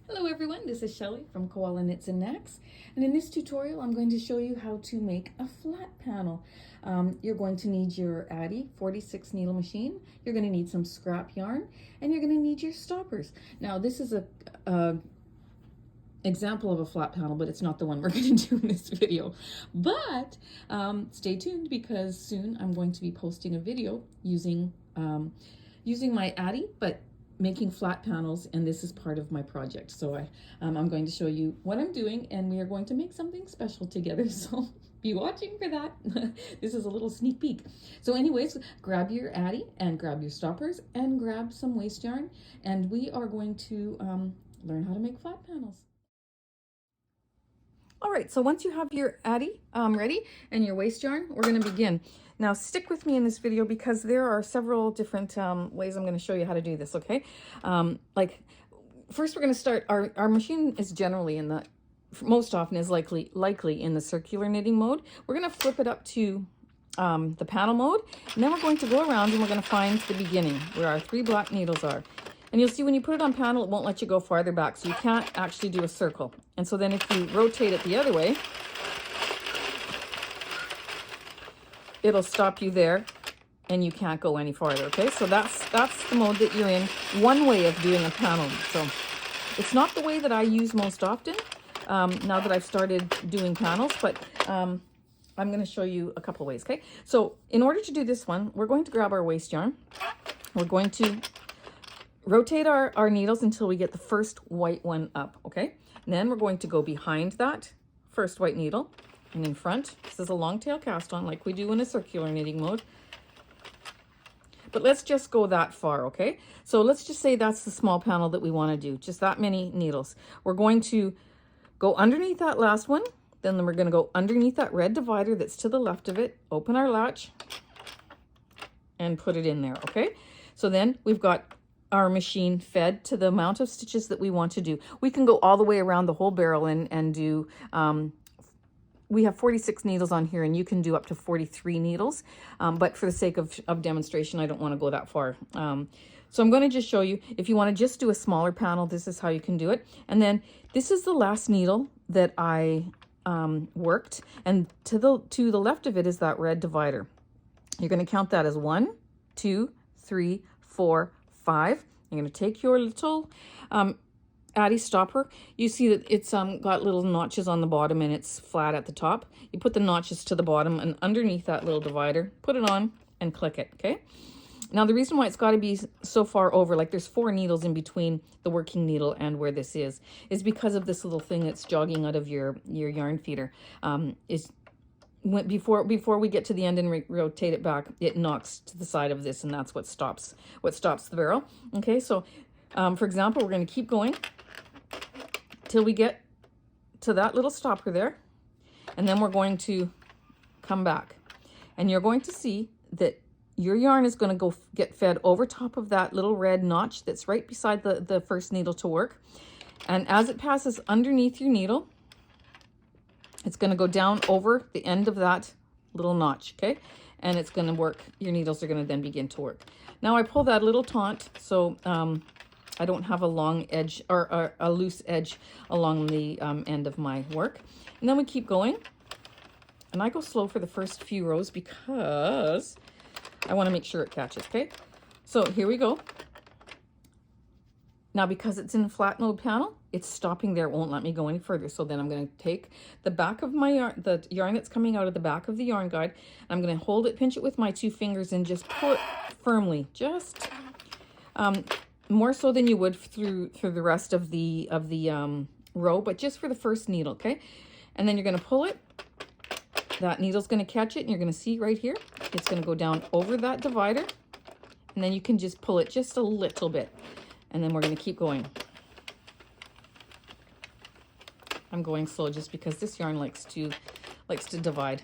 Hello everyone, this is Shelley from Koala Knits and Knacks, and in this tutorial I'm going to show you how to make a flat panel. You're going to need your Addi 46 needle machine, you're going to need some scrap yarn, and you're going to need your stoppers. Now this is a example of a flat panel, but it's not the one we're going to do in this video. But stay tuned because soon I'm going to be posting a video using my Addi, but making flat panels, and this is part of my project. So I'm going to show you what I'm doing, and we are going to make something special together. So be watching for that. This is a little sneak peek. So anyways, grab your Addi and grab your stoppers and grab some waste yarn, and we are going to learn how to make flat panels. All right, so once you have your Addi ready and your waste yarn, we're going to begin. Now stick with me in this video because there are several different ways I'm going to show you how to do this, okay? First we're going to start, our machine is generally in the, most often is likely in the circular knitting mode. We're going to flip it up to the panel mode, and then we're going to go around and we're going to find the beginning where our 3 black needles are. And you'll see when you put it on panel, it won't let you go farther back, so you can't actually do a circle. And so then if you rotate it the other way, it'll stop you there and you can't go any farther, okay? So that's the mode that you're in, one way of doing a panel. So it's not the way that I use most often now that I've started doing panels, but I'm going to show you a couple ways, okay? So in order to do this one, we're going to grab our waste yarn. We're going to rotate our needles until we get the first white one up, okay? And then we're going to go behind that first white needle and in front. This is a long tail cast on like we do in a circular knitting mode. But let's just go that far, okay? So let's just say that's the small panel that we want to do, just that many needles. We're going to go underneath that last one, then we're going to go underneath that red divider that's to the left of it, open our latch, and put it in there, okay? So then we've got our machine fed to the amount of stitches that we want to do. We can go all the way around the whole barrel and do, we have 46 needles on here and you can do up to 43 needles. But for the sake of demonstration, I don't want to go that far. So I'm going to just show you, if you want to just do a smaller panel, this is how you can do it. And then this is the last needle that I worked. And to the left of it is that red divider. You're going to count that as 1, 2, 3, 4, 5. You're going to take your little Addi stopper. You see that it's got little notches on the bottom and it's flat at the top. You put the notches to the bottom and underneath that little divider, put it on and click it, okay? Now the reason why it's got to be so far over, like there's 4 needles in between the working needle and where this is because of this little thing that's jogging out of your yarn feeder. Before we get to the end and rotate it back, it knocks to the side of this, and that's what stops the barrel. Okay, so for example, we're going to keep going till we get to that little stopper there, and then we're going to come back, and you're going to see that your yarn is going to go get fed over top of that little red notch that's right beside the first needle to work, and as it passes underneath your needle, it's going to go down over the end of that little notch, okay? And it's going to work. Your needles are going to then begin to work. Now I pull that little taunt, so I don't have a long edge or a loose edge along the end of my work. And then we keep going. And I go slow for the first few rows because I want to make sure it catches, okay? So here we go. Now, because it's in a flat mode panel, it's stopping there. It won't let me go any further. So then I'm going to take the back of my yarn, the yarn that's coming out of the back of the yarn guide, and I'm going to hold it, pinch it with my 2 fingers, and just pull it firmly, just more so than you would through the rest of the row, but just for the first needle, okay? And then you're going to pull it. That needle's going to catch it, and you're going to see right here, it's going to go down over that divider, and then you can just pull it just a little bit. And then we're going to keep going. I'm going slow just because this yarn likes to divide.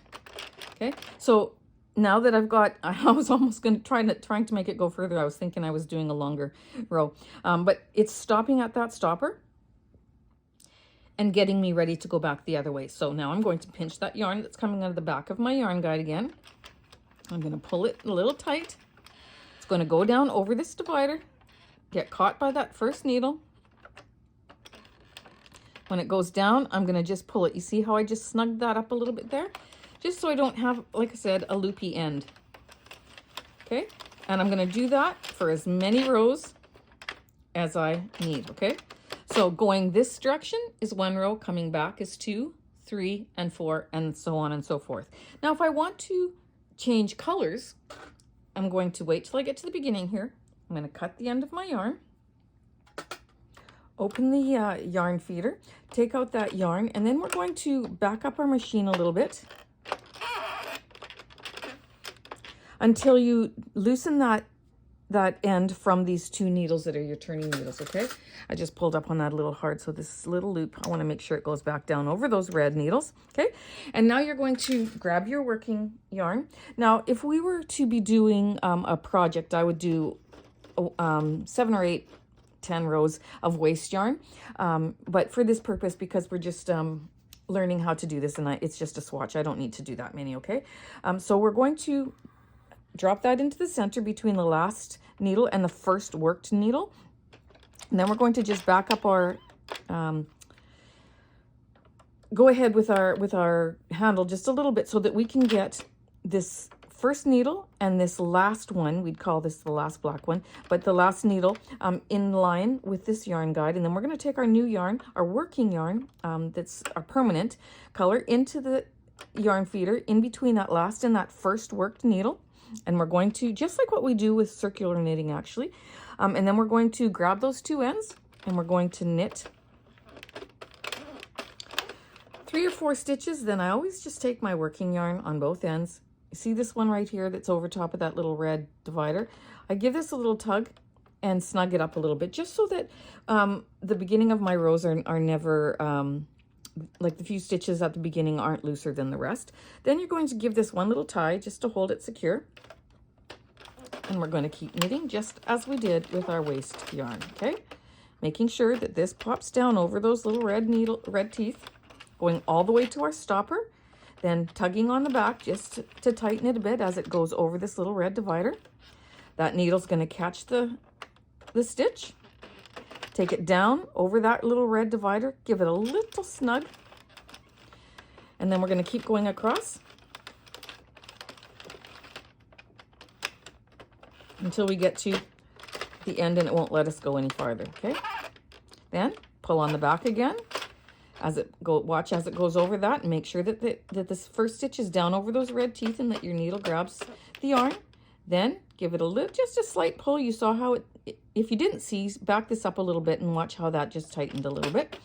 Okay, so now that I've got, I was almost going to trying to make it go further. I was thinking I was doing a longer row, but it's stopping at that stopper and getting me ready to go back the other way. So now I'm going to pinch that yarn that's coming out of the back of my yarn guide again. I'm going to pull it a little tight. It's going to go down over this divider, get caught by that first needle, When it goes down, I'm going to just pull it. You see how I just snugged that up a little bit there? Just so I don't have, like I said, a loopy end. Okay, and I'm going to do that for as many rows as I need, okay? So going this direction is 1 row, coming back is 2, 3, and 4, and so on and so forth. Now, if I want to change colors, I'm going to wait till I get to the beginning here. I'm going to cut the end of my yarn. Open the yarn feeder, take out that yarn, and then we're going to back up our machine a little bit until you loosen that end from these 2 needles that are your turning needles, okay? I just pulled up on that a little hard, so this little loop, I want to make sure it goes back down over those red needles, okay? And now you're going to grab your working yarn. Now, if we were to be doing a project, I would do 7 or 8 10 rows of waste yarn, but for this purpose, because we're just learning how to do this, and it's just a swatch, I don't need to do that many, okay? So we're going to drop that into the center between the last needle and the first worked needle, and then we're going to just back up our go ahead with our handle just a little bit so that we can get this first needle and this last one, we'd call this the last black one, but the last needle in line with this yarn guide. And then we're going to take our new yarn, our working yarn, that's our permanent color, into the yarn feeder in between that last and that first worked needle. And we're going to, just like what we do with circular knitting actually, and then we're going to grab those 2 ends and we're going to knit 3 or 4 stitches. Then I always just take my working yarn on both ends. See this one right here that's over top of that little red divider? I give this a little tug and snug it up a little bit, just so that the beginning of my rows are never, like the few stitches at the beginning aren't looser than the rest. Then you're going to give this one little tie just to hold it secure. And we're going to keep knitting just as we did with our waste yarn, okay? Making sure that this pops down over those little red teeth, going all the way to our stopper. Then tugging on the back just to tighten it a bit as it goes over this little red divider. That needle's going to catch the stitch. Take it down over that little red divider. Give it a little snug. And then we're going to keep going across until we get to the end and it won't let us go any farther, okay? Then pull on the back again. Watch as it goes over that, and make sure that this first stitch is down over those red teeth and that your needle grabs the yarn. Then give it just a slight pull. You saw how if you didn't see, back this up a little bit and watch how that just tightened a little bit.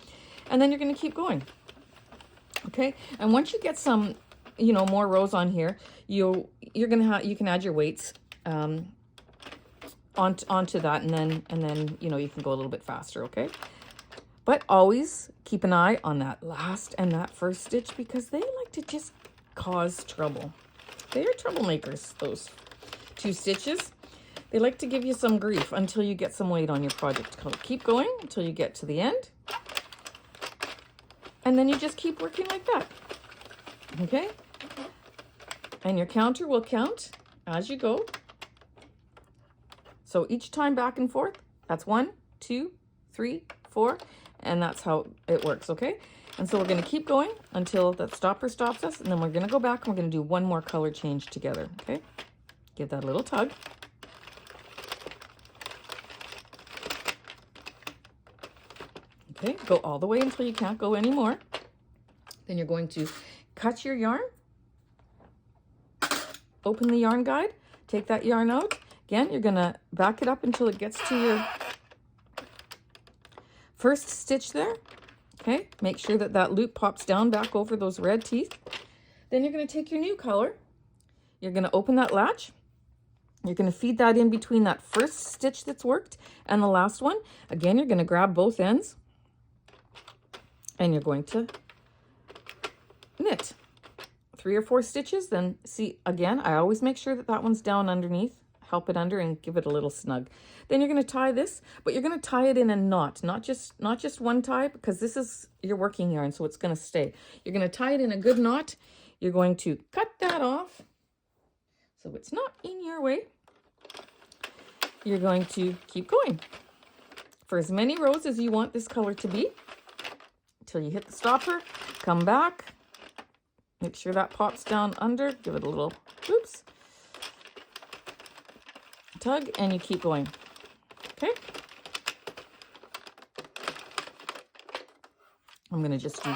And then you're going to keep going. Okay, and once you get some, more rows on here, you can add your weights onto that, and then you can go a little bit faster. Okay. But always keep an eye on that last and that first stitch, because they like to just cause trouble. They are troublemakers, those 2 stitches. They like to give you some grief until you get some weight on your project. Keep going until you get to the end. And then you just keep working like that. Okay? And your counter will count as you go. So each time back and forth, that's 1, 2, 3, 4. And that's how it works, okay? And so we're going to keep going until that stopper stops us, and then we're going to go back and we're going to do one more color change together, okay? Give that a little tug. Okay, go all the way until you can't go anymore. Then you're going to cut your yarn, open the yarn guide, take that yarn out. Again, you're going to back it up until it gets to your first stitch there, okay? Make sure that loop pops down back over those red teeth. Then you're going to take your new color. You're going to open that latch. You're going to feed that in between that first stitch that's worked and the last one. Again, you're going to grab both ends and you're going to knit 3 or 4 stitches. Then see, again, I always make sure that one's down underneath. Help it under and give it a little snug. Then you're going to tie this, but you're going to tie it in a knot, not just one tie, because this is your working yarn, so it's going to stay. You're going to tie it in a good knot. You're going to cut that off so it's not in your way. You're going to keep going for as many rows as you want this color to be. till you hit the stopper, come back, make sure that pops down under, give it a little, oops, tug, and you keep going, okay? I'm gonna just do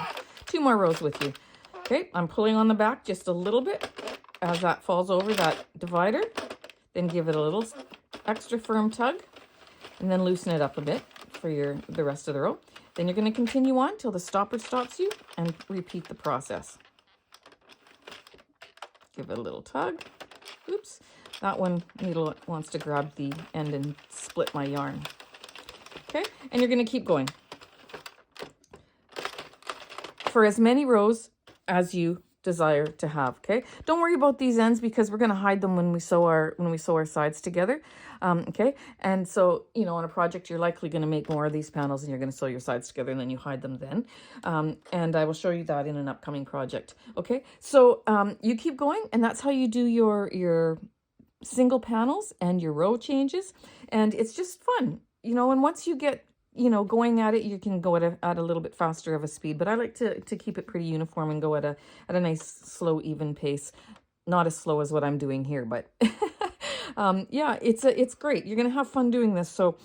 2 more rows with you. Okay, I'm pulling on the back just a little bit as that falls over that divider, then give it a little extra firm tug, and then loosen it up a bit for the rest of the row. Then you're going to continue on till the stopper stops you and repeat the process. Give it a little tug. Oops, that one needle wants to grab the end and split my yarn. Okay, and you're going to keep going for as many rows as you desire to have. Okay, don't worry about these ends because we're going to hide them when we sew our sides together. Okay, and so on a project you're likely going to make more of these panels and you're going to sew your sides together and then you hide them then, and I will show you that in an upcoming project. Okay, so you keep going, and that's how you do your single panels and your row changes, and it's just fun, and once you get going at it, you can go at a little bit faster of a speed, but I like to keep it pretty uniform and go at a nice, slow, even pace. Not as slow as what I'm doing here, but yeah, it's great. You're going to have fun doing this. So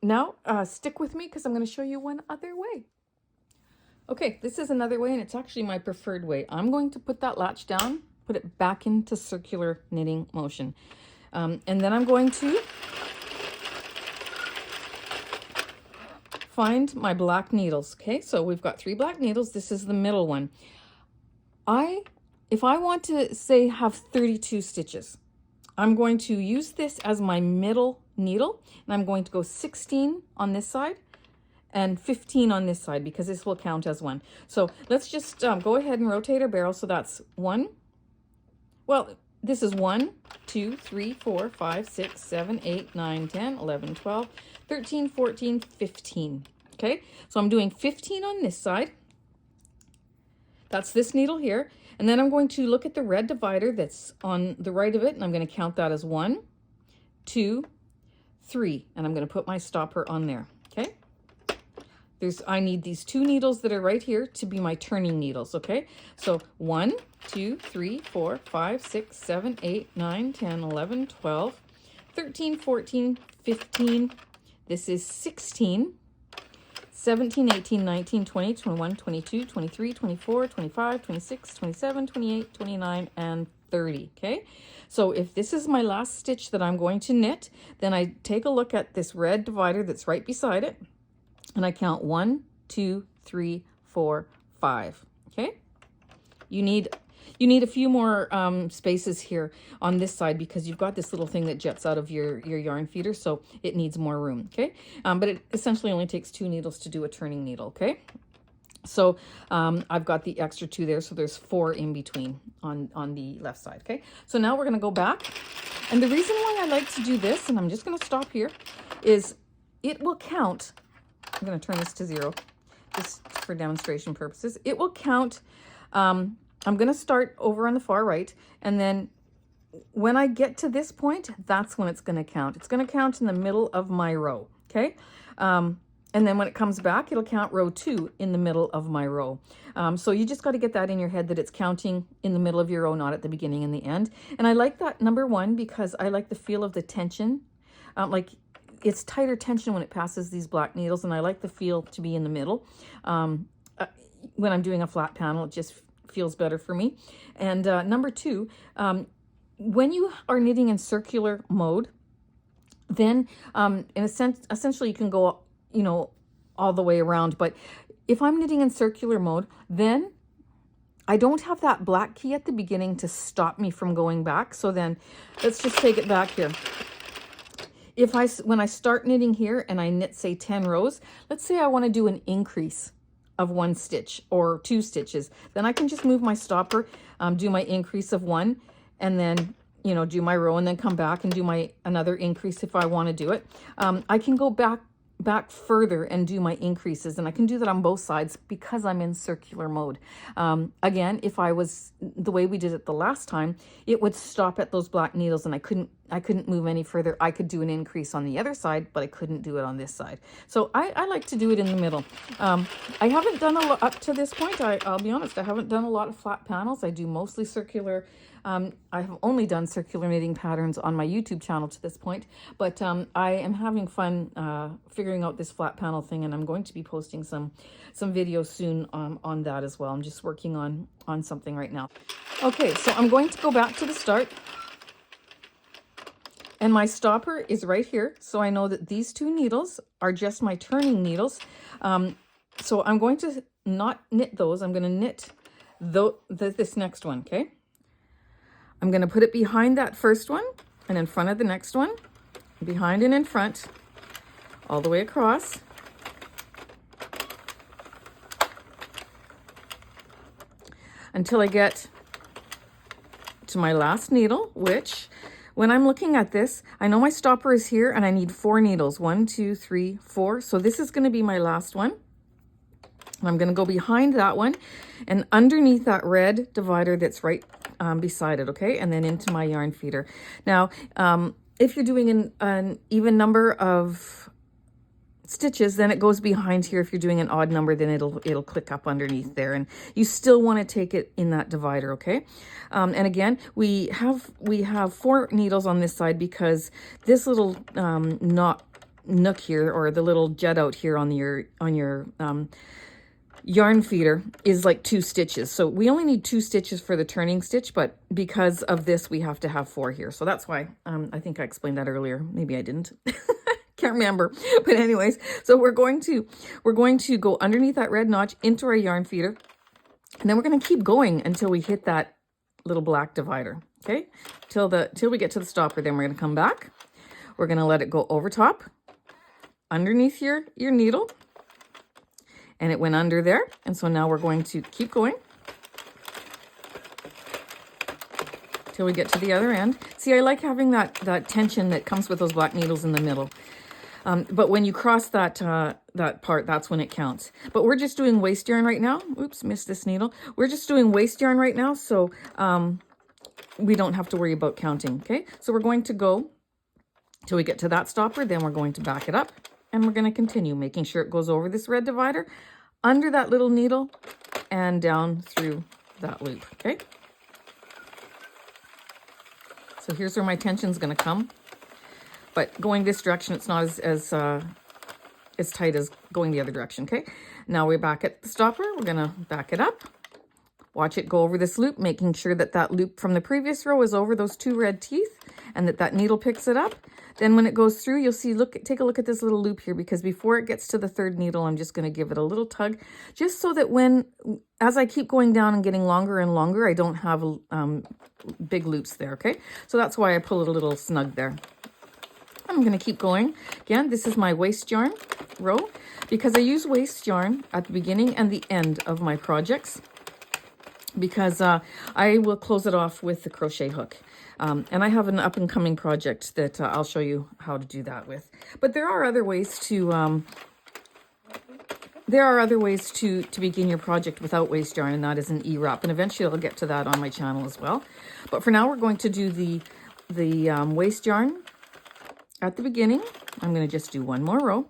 now stick with me because I'm going to show you one other way. Okay, this is another way, and it's actually my preferred way. I'm going to put that latch down, put it back into circular knitting motion. And then I'm going to find my black needles. Okay, so we've got 3 black needles. This is the middle one. If I want to say have 32 stitches, I'm going to use this as my middle needle, and I'm going to go 16 on this side and 15 on this side because this will count as one. So let's just go ahead and rotate our barrel. So that's 1. Well, this is 1, 2, 3, 4, 5, 6, 7, 8, 9, 10, 11, 12, 13, 14, 15. Okay, so I'm doing 15 on this side. That's this needle here. And then I'm going to look at the red divider that's on the right of it, and I'm going to count that as 1, 2, 3, and I'm going to put my stopper on there. Okay, I need these 2 needles that are right here to be my turning needles. Okay, so 1, 2, 3, 4, 5, 6, 7, 8, 9, 10, 11, 12, 13, 14, 15. This is 16. 17, 18, 19, 20, 21, 22, 23, 24, 25, 26, 27, 28, 29, and 30. Okay, so if this is my last stitch that I'm going to knit, then I take a look at this red divider that's right beside it, and I count 1, 2, 3, 4, 5. Okay, you need a few more spaces here on this side because you've got this little thing that jets out of your yarn feeder, so it needs more room. Okay, but it essentially only takes 2 needles to do a turning needle. Okay, so I've got the extra 2 there, so there's 4 in between on the left side. Okay, so now we're going to go back, and the reason why I like to do this, and I'm just going to stop here, is it will count. I'm going to turn this to 0 just for demonstration purposes. It will count. I'm going to start over on the far right, and then when I get to this point, that's when it's going to count. It's going to count in the middle of my row, okay? And then when it comes back, it'll count row 2 in the middle of my row. So you just got to get that in your head that it's counting in the middle of your row, not at the beginning and the end. And I like that number 1 because I like the feel of the tension. Like it's tighter tension when it passes these black needles, and I like the feel to be in the middle. When I'm doing a flat panel, it just feels better for me. And number 2, when you are knitting in circular mode, then in a sense, essentially you can go, all the way around. But if I'm knitting in circular mode, then I don't have that black key at the beginning to stop me from going back. So then let's just take it back here. When I start knitting here and I knit, say 10 rows, let's say I want to do an increase of 1 stitch or 2 stitches, then I can just move my stopper, do my increase of 1, and then do my row, and then come back and do another increase if I want to do it. I can go back further and do my increases, and I can do that on both sides because I'm in circular mode. Again, if I was the way we did it the last time, it would stop at those black needles and I couldn't I couldn't move any further. I could do an increase on the other side, but I couldn't do it on this side. So I like to do it in the middle. I haven't done a lot up to this point. I'll be honest, I haven't done a lot of flat panels. I do mostly circular. I have only done circular knitting patterns on my YouTube channel to this point, but I am having fun figuring out this flat panel thing, and I'm going to be posting some videos soon on that as well. I'm just working on something right now. Okay, so I'm going to go back to the start. And my stopper is right here. So I know that these 2 needles are just my turning needles. So I'm going to not knit those. I'm going to knit this next one, okay? I'm going to put it behind that first one and in front of the next one, behind and in front, all the way across. Until I get to my last needle, which... when I'm looking at this, I know my stopper is here and I need 4 needles. 1, 2, 3, 4. So this is going to be my last one. I'm going to go behind that one and underneath that red divider that's right beside it, okay? And then into my yarn feeder. Now, if you're doing an even number of stitches, then it goes behind here. If you're doing an odd number, then it'll click up underneath there, and you still want to take it in that divider, okay? And again, we have 4 needles on this side because this little nook here, or the little jut out here on your yarn feeder is like 2 stitches. So we only need 2 stitches for the turning stitch, but because of this, we have to have 4 here. So that's why I think I explained that earlier. Maybe I didn't. Can't remember, but anyways, so we're going to go underneath that red notch into our yarn feeder, and then we're going to keep going until we hit that little black divider, okay? Till we get to the stopper. Then we're going to come back. We're going to let it go over top, underneath your needle, and it went under there. And so now we're going to keep going till we get to the other end. See, I like having that tension that comes with those black needles in the middle. But when you cross that part, that's when it counts. But we're just doing waste yarn right now. Oops, missed this needle. We're just doing waste yarn right now, so we don't have to worry about counting, okay? So we're going to go till we get to that stopper, then we're going to back it up, and we're going to continue making sure it goes over this red divider, under that little needle, and down through that loop, okay? So here's where my tension's going to come. But going this direction, it's not as tight as going the other direction, okay? Now we're back at the stopper. We're going to back it up. Watch it go over this loop, making sure that loop from the previous row is over those 2 red teeth and that needle picks it up. Then when it goes through, you'll see, take a look at this little loop here, because before it gets to the 3rd needle, I'm just going to give it a little tug, just so that as I keep going down and getting longer and longer, I don't have big loops there, okay? So that's why I pull it a little snug there. I'm going to keep going. Again, this is my waste yarn row, because I use waste yarn at the beginning and the end of my projects, because I will close it off with the crochet hook. And I have an up-and-coming project that I'll show you how to do that with. But there are other ways to begin your project without waste yarn, and that is an E-wrap. And eventually I'll get to that on my channel as well. But for now, we're going to do the waste yarn at the beginning. I'm going to just do 1 more row.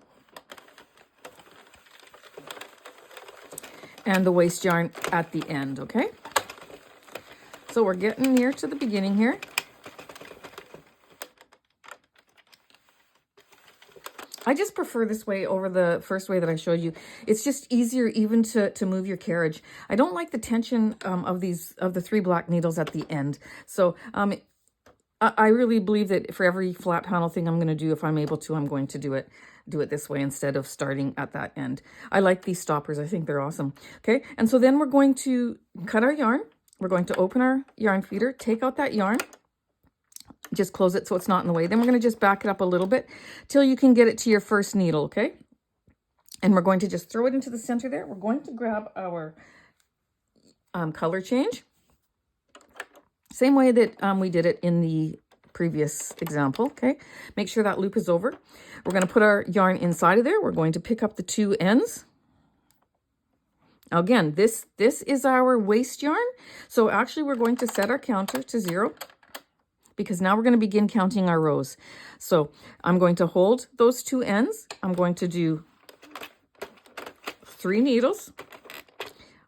And the waste yarn at the end, okay? So we're getting near to the beginning here. I just prefer this way over the first way that I showed you. It's just easier even to move your carriage. I don't like the tension of the 3 black needles at the end. So I really believe that for every flat panel thing I'm going to do, if I'm able to, I'm going to do it this way instead of starting at that end. I like these stoppers. I think they're awesome. Okay, and so then we're going to cut our yarn. We're going to open our yarn feeder, take out that yarn, just close it so it's not in the way. Then we're going to just back it up a little bit till you can get it to your first needle, okay? And we're going to just throw it into the center there. We're going to grab our color change. Same way that we did it in the previous example, okay? Make sure that loop is over. We're going to put our yarn inside of there. We're going to pick up the 2 ends. Now again, this is our waste yarn. So actually we're going to set our counter to 0 because now we're going to begin counting our rows. So I'm going to hold those two ends. I'm going to do 3 needles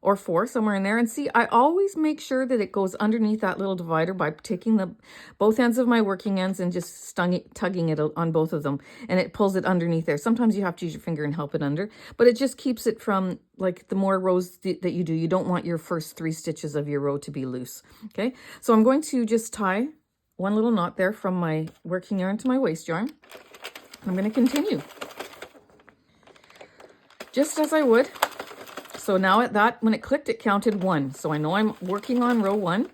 or 4, somewhere in there. And see, I always make sure that it goes underneath that little divider by taking both ends of my working ends and just tugging it on both of them. And it pulls it underneath there. Sometimes you have to use your finger and help it under, but it just keeps it from, like, the more rows that you do, you don't want your first 3 stitches of your row to be loose. Okay, so I'm going to just tie one little knot there from my working yarn to my waste yarn. I'm going to continue just as I would. So now at that, when it clicked, it counted 1. So I know I'm working on row 1.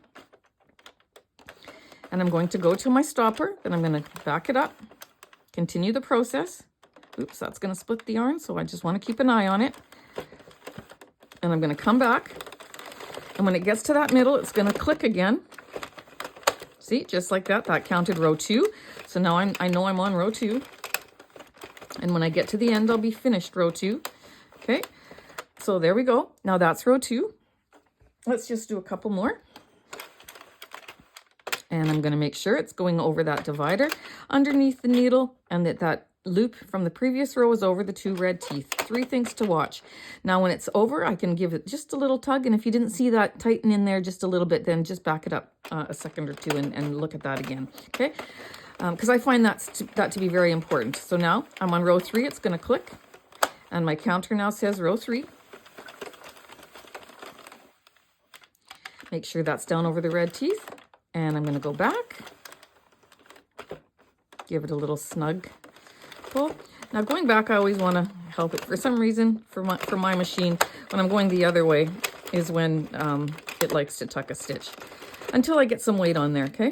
And I'm going to go to my stopper, then I'm going to back it up, continue the process. Oops, that's going to split the yarn, so I just want to keep an eye on it. And I'm going to come back. And when it gets to that middle, it's going to click again. See, just like that, that counted row 2. So now I know I'm on row 2. And when I get to the end, I'll be finished row 2. Okay. So there we go. Now that's row 2. Let's just do a couple more. And I'm going to make sure it's going over that divider underneath the needle, and that loop from the previous row is over the 2 red teeth. 3 things to watch. Now when it's over, I can give it just a little tug. And if you didn't see that tighten in there just a little bit, then just back it up a second or 2 and look at that again. Okay. Because I find that to be very important. So now I'm on row 3. It's going to click. And my counter now says row 3. Make sure that's down over the red teeth. And I'm going to go back. Give it a little snug pull. Now going back, I always want to help it. For some reason, for my machine, when I'm going the other way is when it likes to tuck a stitch. Until I get some weight on there, okay?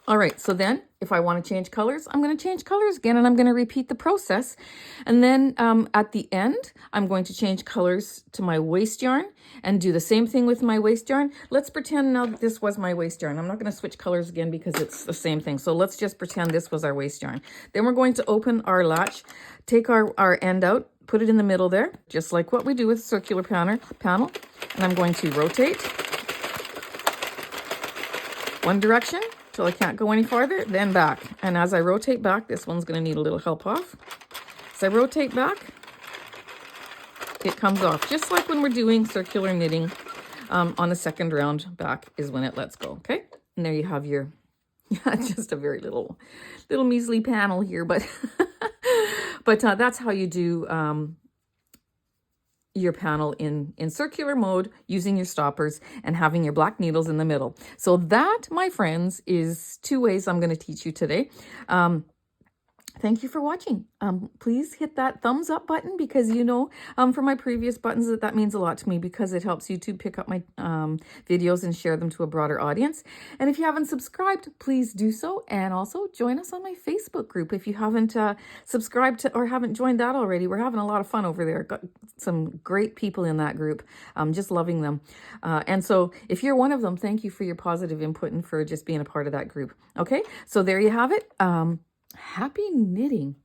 All right, so then if I want to change colors, I'm going to change colors again, and I'm going to repeat the process. And then at the end, I'm going to change colors to my waste yarn and do the same thing with my waste yarn. Let's pretend now that this was my waste yarn. I'm not going to switch colors again because it's the same thing. So let's just pretend this was our waste yarn. Then we're going to open our latch, take our end out, put it in the middle there, just like what we do with circular panel. And I'm going to rotate one direction till I can't go any farther, then back. And as I rotate back, this one's going to need a little help off. As I rotate back, it comes off. Just like when we're doing circular knitting on the second round back is when it lets go, okay? And there you have your, just a very little measly panel here, but, but that's how you do your panel in circular mode, using your stoppers and having your black needles in the middle. So that, my friends, is 2 ways I'm going to teach you today. Thank you for watching. Please hit that thumbs up button, because you know from my previous buttons that means a lot to me, because it helps YouTube pick up my videos and share them to a broader audience. And if you haven't subscribed, please do so. And also join us on my Facebook group if you haven't subscribed to or haven't joined that already. We're having a lot of fun over there. Got some great people in that group. I'm just loving them. And so if you're one of them, thank you for your positive input and for just being a part of that group. Okay, so there you have it. Happy knitting.